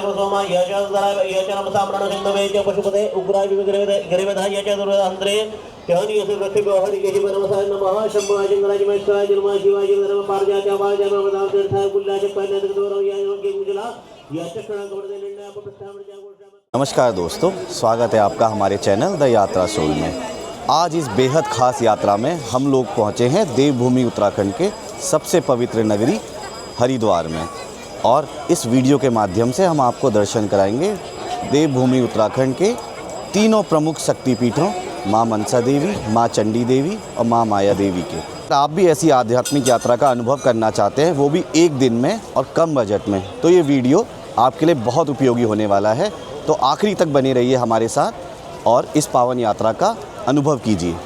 यचम सोमा यचम दरा यचम सामरण सिंधवे च पशुपते उग्राय विग्रहधा यच दुर्हंत्रे यानि यस रखे हरि के नमः नमः शंभु अजंगराज महेश्वराय जन्म शिवाय धर्म पारजा च आवाज जन्म बदाव तीर्थ कुल्ला च पहले तक दो रवि के गुजला यच क्षण गोड़ दे निर्णय आप प्रस्थान जा। नमस्कार दोस्तों, स्वागत है आपका हमारे चैनल द यात्रा सोल में। आज इस बेहद ख़ास यात्रा में हम लोग पहुँचे हैं देवभूमि उत्तराखंड के सबसे पवित्र नगरी हरिद्वार में, और इस वीडियो के माध्यम से हम आपको दर्शन कराएंगे देवभूमि उत्तराखंड के तीनों प्रमुख शक्तिपीठों माँ मनसा देवी, माँ चंडी देवी और माँ माया देवी के। आप भी ऐसी आध्यात्मिक यात्रा का अनुभव करना चाहते हैं, वो भी एक दिन में और कम बजट में, तो ये वीडियो आपके लिए बहुत उपयोगी होने वाला है। तो आखिरी तक बने रहिए हमारे साथ और इस पावन यात्रा का अनुभव कीजिए।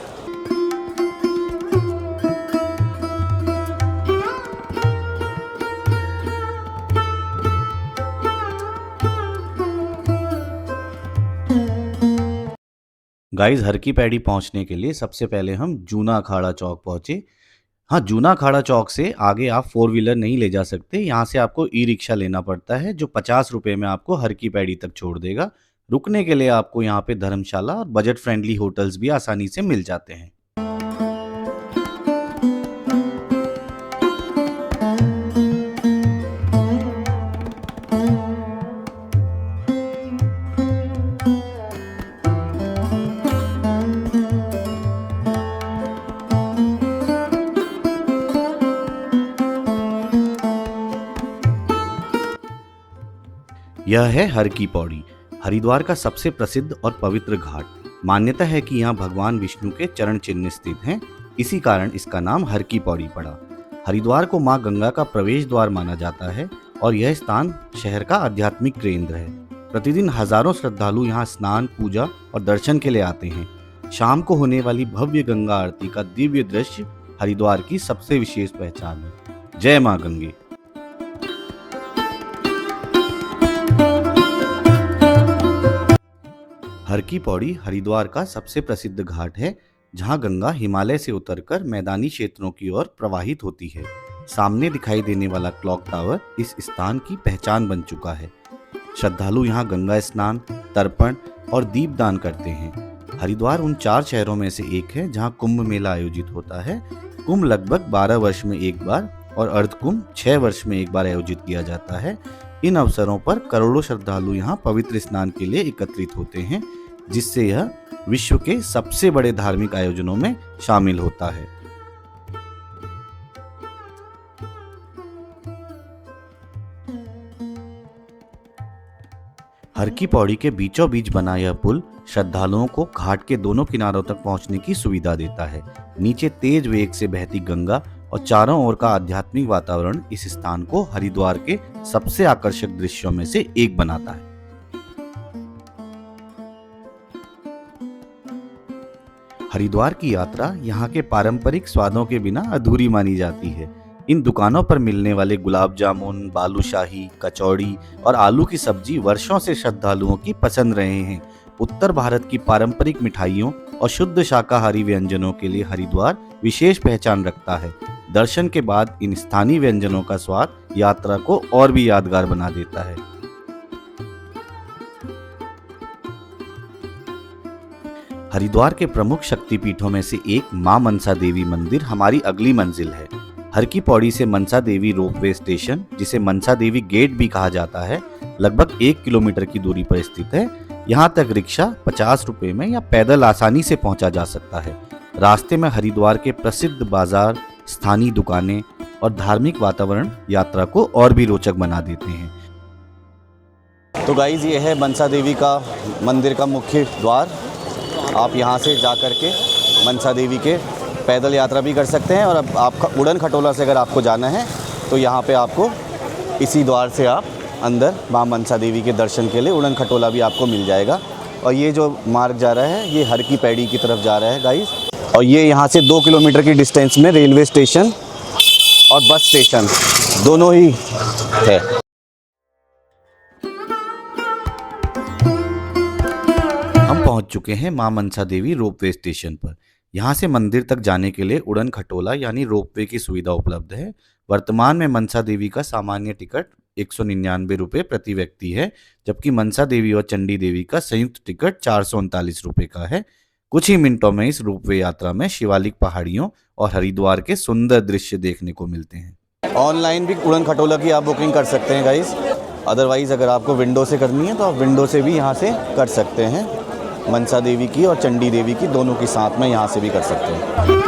गाइस, हर की पैड़ी पहुंचने के लिए सबसे पहले हम जूना अखाड़ा चौक पहुंचे। हाँ, जूना अखाड़ा चौक से आगे आप 4 व्हीलर नहीं ले जा सकते। यहाँ से आपको ई रिक्शा लेना पड़ता है, जो 50 रुपये में आपको हर की पैड़ी तक छोड़ देगा। रुकने के लिए आपको यहाँ पे धर्मशाला और बजट फ्रेंडली होटल्स भी आसानी से मिल जाते हैं। यह है हर की पौड़ी, हरिद्वार का सबसे प्रसिद्ध और पवित्र घाट। मान्यता है कि यहाँ भगवान विष्णु के चरण चिन्ह स्थित हैं, इसी कारण इसका नाम हर की पौड़ी पड़ा। हरिद्वार को माँ गंगा का प्रवेश द्वार माना जाता है और यह स्थान शहर का आध्यात्मिक केंद्र है। प्रतिदिन हजारों श्रद्धालु यहाँ स्नान, पूजा और दर्शन के लिए आते हैं। शाम को होने वाली भव्य गंगा आरती का दिव्य दृश्य हरिद्वार की सबसे विशेष पहचान है। जय माँ गंगे। हर की पौड़ी हरिद्वार का सबसे प्रसिद्ध घाट है, जहां गंगा हिमालय से उतरकर मैदानी क्षेत्रों की ओर प्रवाहित होती है। सामने दिखाई देने वाला क्लॉक टावर इस स्थान की पहचान बन चुका है। श्रद्धालु यहां गंगा स्नान, तर्पण और दीपदान करते हैं। हरिद्वार उन 4 शहरों में से एक है जहां कुंभ मेला आयोजित होता है। कुंभ लगभग 12 वर्ष में एक बार और अर्धकुंभ 6 वर्ष में एक बार आयोजित किया जाता है। इन अवसरों पर करोड़ों श्रद्धालु यहाँ पवित्र स्नान के लिए एकत्रित होते हैं, जिससे यह विश्व के सबसे बड़े धार्मिक आयोजनों में शामिल होता है। हर की पौड़ी के बीचों बीच बना यह पुल श्रद्धालुओं को घाट के दोनों किनारों तक पहुंचने की सुविधा देता है। नीचे तेज वेग से बहती गंगा और चारों ओर का आध्यात्मिक वातावरण इस स्थान को हरिद्वार के सबसे आकर्षक दृश्यों में से एक बनाता है। हरिद्वार की यात्रा यहाँ के पारंपरिक स्वादों के बिना अधूरी मानी जाती है। इन दुकानों पर मिलने वाले गुलाब जामुन, बालूशाही, कचौड़ी और आलू की सब्जी वर्षों से श्रद्धालुओं की पसंद रहे हैं। उत्तर भारत की पारंपरिक मिठाइयों और शुद्ध शाकाहारी व्यंजनों के लिए हरिद्वार विशेष पहचान रखता है। दर्शन के बाद इन स्थानीय व्यंजनों का स्वाद यात्रा को और भी यादगार बना देता है। हरिद्वार के प्रमुख शक्तिपीठों में से एक माँ मनसा देवी मंदिर हमारी अगली मंजिल है। हर की पौड़ी से मनसा देवी रोपवे स्टेशन, जिसे मनसा देवी गेट भी कहा जाता है, लगभग 1 किलोमीटर की दूरी पर स्थित है। यहाँ तक रिक्शा 50 रुपये में या पैदल आसानी से पहुँचा जा सकता है। रास्ते में हरिद्वार के प्रसिद्ध बाजार, स्थानीय दुकानें और धार्मिक वातावरण यात्रा को और भी रोचक बना देते हैं। तो गाइज, ये है मनसा देवी का मंदिर का मुख्य द्वार। आप यहाँ से जा कर के मनसा देवी के पैदल यात्रा भी कर सकते हैं, और अब आपका उड़न खटोला से अगर आपको जाना है तो यहाँ पे आपको इसी द्वार से आप अंदर माँ मनसा देवी के दर्शन के लिए उड़न खटोला भी आपको मिल जाएगा। और ये जो मार्ग जा रहा है ये हर की पैड़ी की तरफ जा रहा है गाइस, और ये यहाँ से 2 किलोमीटर की डिस्टेंस में रेलवे स्टेशन और बस स्टेशन दोनों ही है। हम पहुँच चुके हैं माँ मनसा देवी रोपवे स्टेशन पर। यहाँ से मंदिर तक जाने के लिए उड़न खटोला यानी रोपवे की सुविधा उपलब्ध है। वर्तमान में मनसा देवी का सामान्य टिकट 199 रुपये प्रति व्यक्ति है, जबकि मनसा देवी और चंडी देवी का संयुक्त टिकट 439 रुपये का है। कुछ ही मिनटों में इस रोपवे यात्रा में शिवालिक पहाड़ियों और हरिद्वार के सुंदर दृश्य देखने को मिलते हैं। ऑनलाइन भी उड़न खटोला की आप बुकिंग कर सकते हैं गाइस, अदरवाइज़ अगर आपको विंडो से करनी है तो आप विंडो से भी यहाँ से कर सकते हैं। मनसा देवी की और चंडी देवी की दोनों की साथ में यहाँ से भी कर सकते हैं।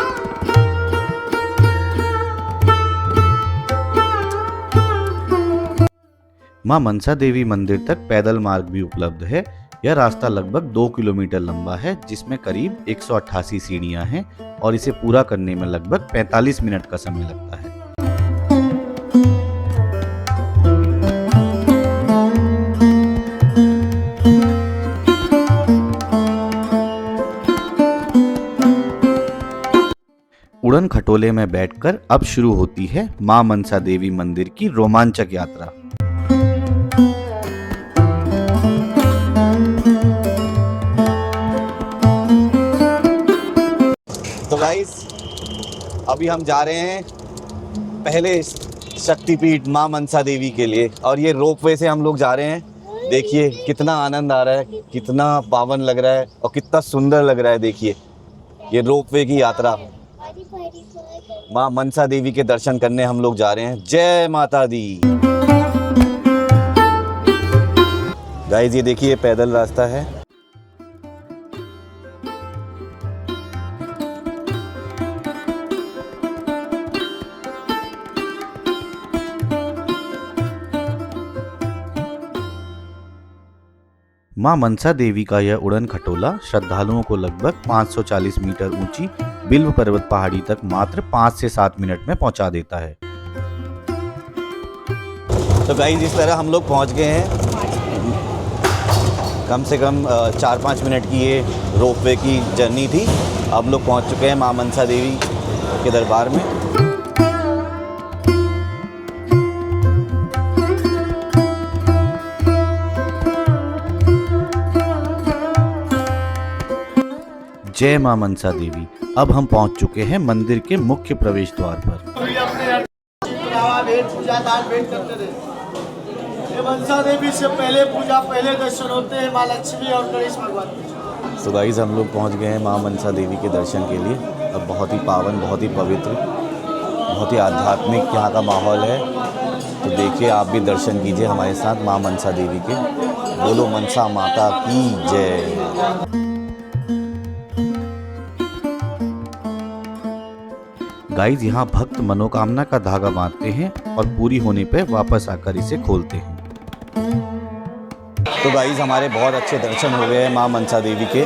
मां मनसा देवी मंदिर तक पैदल मार्ग भी उपलब्ध है। यह रास्ता लगभग 2 किलोमीटर लंबा है, जिसमें करीब 188 सीढ़ियां हैं और इसे पूरा करने में लगभग 45 मिनट का समय लगता है। उड़न खटोले में बैठकर अब शुरू होती है मां मनसा देवी मंदिर की रोमांचक यात्रा। तो गाइस अभी हम जा रहे हैं पहले शक्तिपीठ मां मनसा देवी के लिए, और ये रोपवे से हम लोग जा रहे हैं। देखिए कितना आनंद आ रहा है, कितना पावन लग रहा है और कितना सुंदर लग रहा है। देखिए ये रोपवे की यात्रा, मां मनसा देवी के दर्शन करने हम लोग जा रहे हैं। जय माता दी। गाइस ये देखिए पैदल रास्ता है। मां मनसा देवी का यह उड़न खटोला श्रद्धालुओं को लगभग 540 मीटर ऊंची बिल्व पर्वत पहाड़ी तक मात्र 5 से 7 मिनट में पहुंचा देता है। तो गाइस इस तरह हम लोग पहुंच गए हैं। कम से कम 4-5 मिनट की ये रोपवे की जर्नी थी। अब लोग पहुंच चुके हैं मां मनसा देवी के दरबार में। जय मां मनसा देवी। अब हम पहुंच चुके हैं मंदिर के मुख्य प्रवेश द्वार पर। मनसा देवी से पहले पूजा, पहले दर्शन होते हैं माँ लक्ष्मी और गणेश भगवान। तो गाइस हम लोग पहुंच गए हैं मां मनसा देवी के दर्शन के लिए। अब बहुत ही पावन, बहुत ही पवित्र, बहुत ही आध्यात्मिक यहाँ का माहौल है। तो देखिए आप भी दर्शन कीजिए हमारे साथ मां मनसा देवी के। बोलो मनसा माता की जय। गाइस यहाँ भक्त मनोकामना का धागा बांधते हैं और पूरी होने पर वापस आकर इसे खोलते हैं। तो गाइस हमारे बहुत अच्छे दर्शन हो गए हैं मां मनसा देवी के।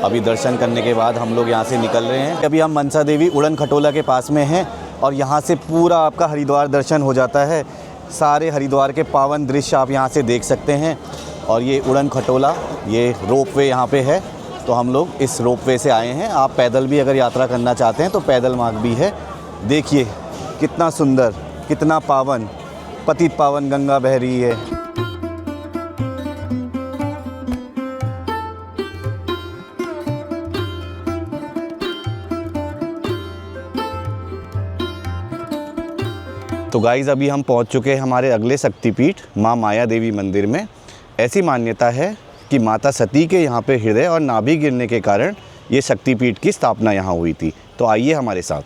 अभी दर्शन करने के बाद हम लोग यहाँ से निकल रहे हैं। अभी हम मनसा देवी उड़न खटोला के पास में हैं और यहाँ से पूरा आपका हरिद्वार दर्शन हो जाता है। सारे हरिद्वार के पावन दृश्य आप यहाँ से देख सकते हैं। और ये उड़न खटोला, ये रोपवे यहाँ पे है, तो हम लोग इस रोपवे से आए हैं। आप पैदल भी अगर यात्रा करना चाहते हैं तो पैदल मार्ग भी है। देखिए कितना सुंदर, कितना पावन, पतित पावन गंगा बह रही है। तो गाइज़ अभी हम पहुंच चुके हैं हमारे अगले शक्तिपीठ मां माया देवी मंदिर में। ऐसी मान्यता है कि माता सती के यहाँ पे हृदय और नाभि गिरने के कारण ये शक्तिपीठ की स्थापना यहाँ हुई थी। तो आइए हमारे साथ।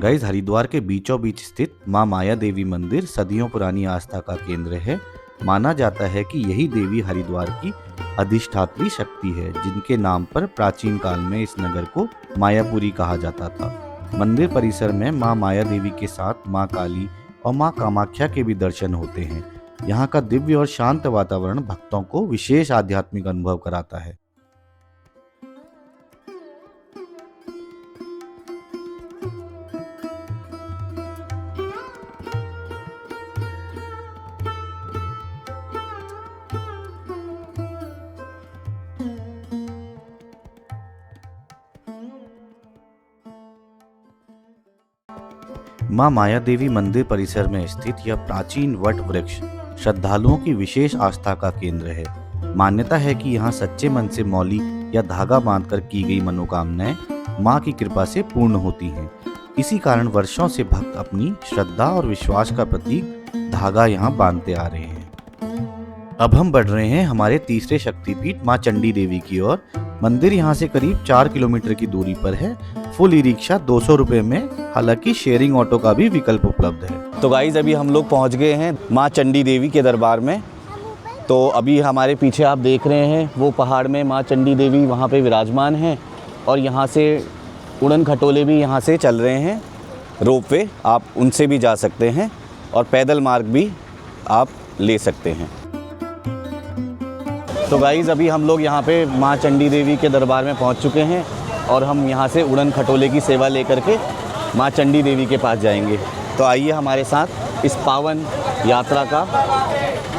गाइस हरिद्वार के बीचों बीच स्थित मां माया देवी मंदिर सदियों पुरानी आस्था का केंद्र है। माना जाता है कि यही देवी हरिद्वार की अधिष्ठात्री शक्ति है, जिनके नाम पर प्राचीन काल में इस नगर को मायापुरी कहा जाता था। मंदिर परिसर में मां माया देवी के साथ मां काली और मां कामाख्या के भी दर्शन होते हैं। यहाँ का दिव्य और शांत वातावरण भक्तों को विशेष आध्यात्मिक अनुभव कराता है। मां माया देवी मंदिर परिसर में स्थित यह प्राचीन वट वृक्ष श्रद्धालुओं की विशेष आस्था का केंद्र है। मान्यता है कि यहाँ सच्चे मन से मौली या धागा बांधकर की गई मनोकामनाएं मां की कृपा से पूर्ण होती हैं। इसी कारण वर्षों से भक्त अपनी श्रद्धा और विश्वास का प्रतीक धागा यहाँ बांधते आ रहे हैं। अब हम बढ़ रहे हैं हमारे तीसरे शक्तिपीठ मां चंडी देवी की ओर। मंदिर यहाँ से करीब 4 किलोमीटर की दूरी पर है। फुल ई रिक्शा 200 रुपये में, हालांकि शेयरिंग ऑटो का भी विकल्प उपलब्ध है। तो गाइज अभी हम लोग पहुँच गए हैं मां चंडी देवी के दरबार में। तो अभी हमारे पीछे आप देख रहे हैं वो पहाड़ में मां चंडी देवी वहाँ पे विराजमान हैं और यहाँ से उड़न खटोले भी यहाँ से चल रहे हैं। रोपवे आप उनसे भी जा सकते हैं और पैदल मार्ग भी आप ले सकते हैं। तो गाइज़ अभी हम लोग यहाँ पे मां चंडी देवी के दरबार में पहुँच चुके हैं और हम यहाँ से उड़न खटोले की सेवा लेकर के मां चंडी देवी के पास जाएंगे। तो आइए हमारे साथ इस पावन यात्रा का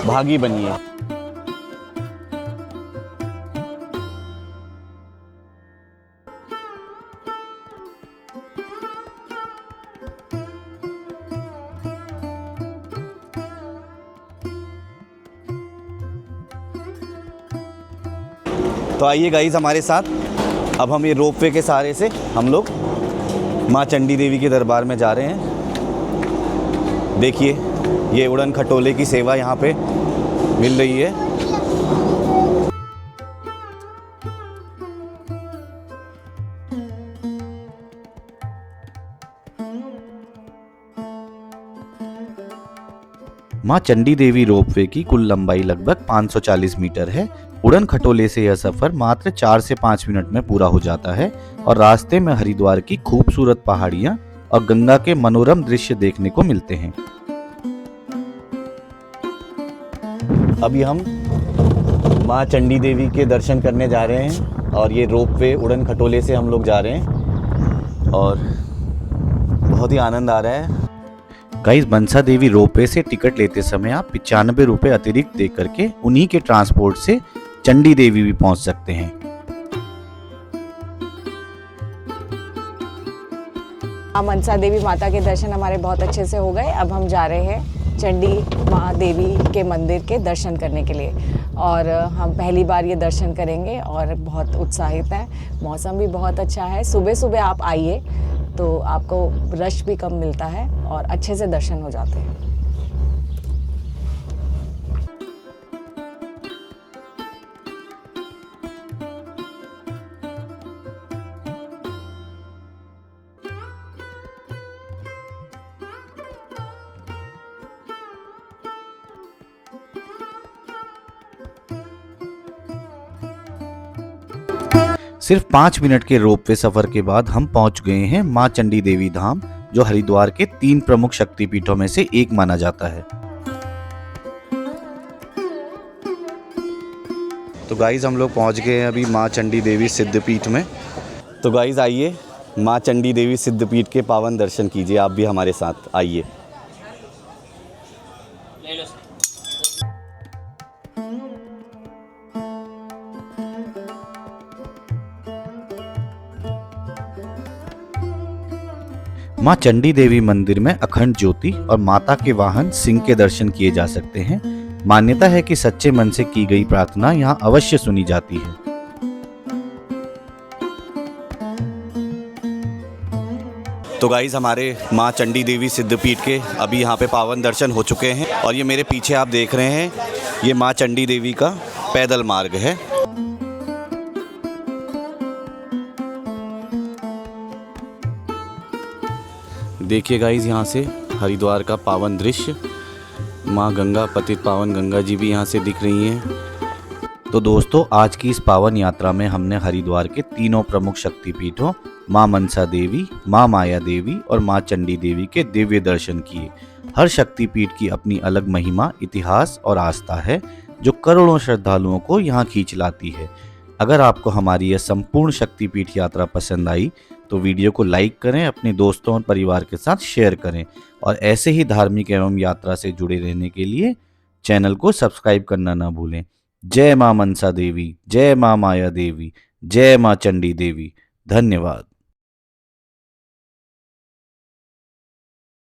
भागी बनिए। तो आइए गाइस हमारे साथ, अब हम ये रोपवे के सहारे से हम लोग मां चंडी देवी के दरबार में जा रहे हैं। देखिए ये उड़न खटोले की सेवा यहाँ पे मिल रही है। मां चंडी देवी रोपवे की कुल लंबाई लगभग 540 मीटर है। उड़न खटोले से यह सफर मात्र 4 से 5 मिनट में पूरा हो जाता है और रास्ते में हरिद्वार की खूबसूरत पहाड़ियां और गंगा के मनोरम दृश्य देखने को मिलते हैं। अभी हम मां चंडी देवी के दर्शन करने जा रहे हैं और ये रोपवे उड़न खटोले से हम लोग जा रहे हैं और बहुत ही आनंद आ रहा है। गाइस मनसा देवी रोपवे से टिकट लेते समय आप 95 रुपये अतिरिक्त दे करके उन्हीं के ट्रांसपोर्ट से चंडी देवी भी पहुंच सकते हैं। मनसा देवी माता के दर्शन हमारे बहुत अच्छे से हो गए। अब हम जा रहे हैं चंडी माँ देवी के मंदिर के दर्शन करने के लिए और हम पहली बार ये दर्शन करेंगे और बहुत उत्साहित है। मौसम भी बहुत अच्छा है। सुबह सुबह आप आइए तो आपको रश भी कम मिलता है और अच्छे से दर्शन हो जाते हैं। सिर्फ 5 मिनट के रोपवे सफर के बाद हम पहुंच गए हैं मां चंडी देवी धाम, जो हरिद्वार के 3 प्रमुख शक्तिपीठों में से एक माना जाता है। तो गाइज हम लोग पहुंच गए हैं अभी मां चंडी देवी सिद्धपीठ में। तो गाइज आइए मां चंडी देवी सिद्धपीठ के पावन दर्शन कीजिए, आप भी हमारे साथ आइए। मां चंडी देवी मंदिर में अखंड ज्योति और माता के वाहन सिंह के दर्शन किए जा सकते हैं। मान्यता है कि सच्चे मन से की गई प्रार्थना यहाँ अवश्य सुनी जाती है। तो गाइज हमारे मां चंडी देवी सिद्धपीठ के अभी यहाँ पे पावन दर्शन हो चुके हैं और ये मेरे पीछे आप देख रहे हैं, ये मां चंडी देवी का पैदल मार्ग है। देखिए गाइज यहाँ से हरिद्वार का पावन दृश्य, माँ गंगा पतित पावन गंगा जी भी यहाँ से दिख रही हैं। तो दोस्तों आज की इस पावन यात्रा में हमने हरिद्वार के तीनों प्रमुख शक्तिपीठों माँ मनसा देवी, माँ माया देवी और माँ चंडी देवी के दिव्य दर्शन किए। हर शक्तिपीठ की अपनी अलग महिमा, इतिहास और आस्था है जो करोड़ों श्रद्धालुओं को यहाँ खींच लाती है। अगर आपको हमारी यह संपूर्ण शक्तिपीठ यात्रा पसंद आई तो वीडियो को लाइक करें, अपने दोस्तों और परिवार के साथ शेयर करें और ऐसे ही धार्मिक एवं यात्रा से जुड़े रहने के लिए चैनल को सब्सक्राइब करना ना भूलें। जय मां मनसा देवी, जय मां माया देवी, जय मां चंडी देवी। धन्यवाद।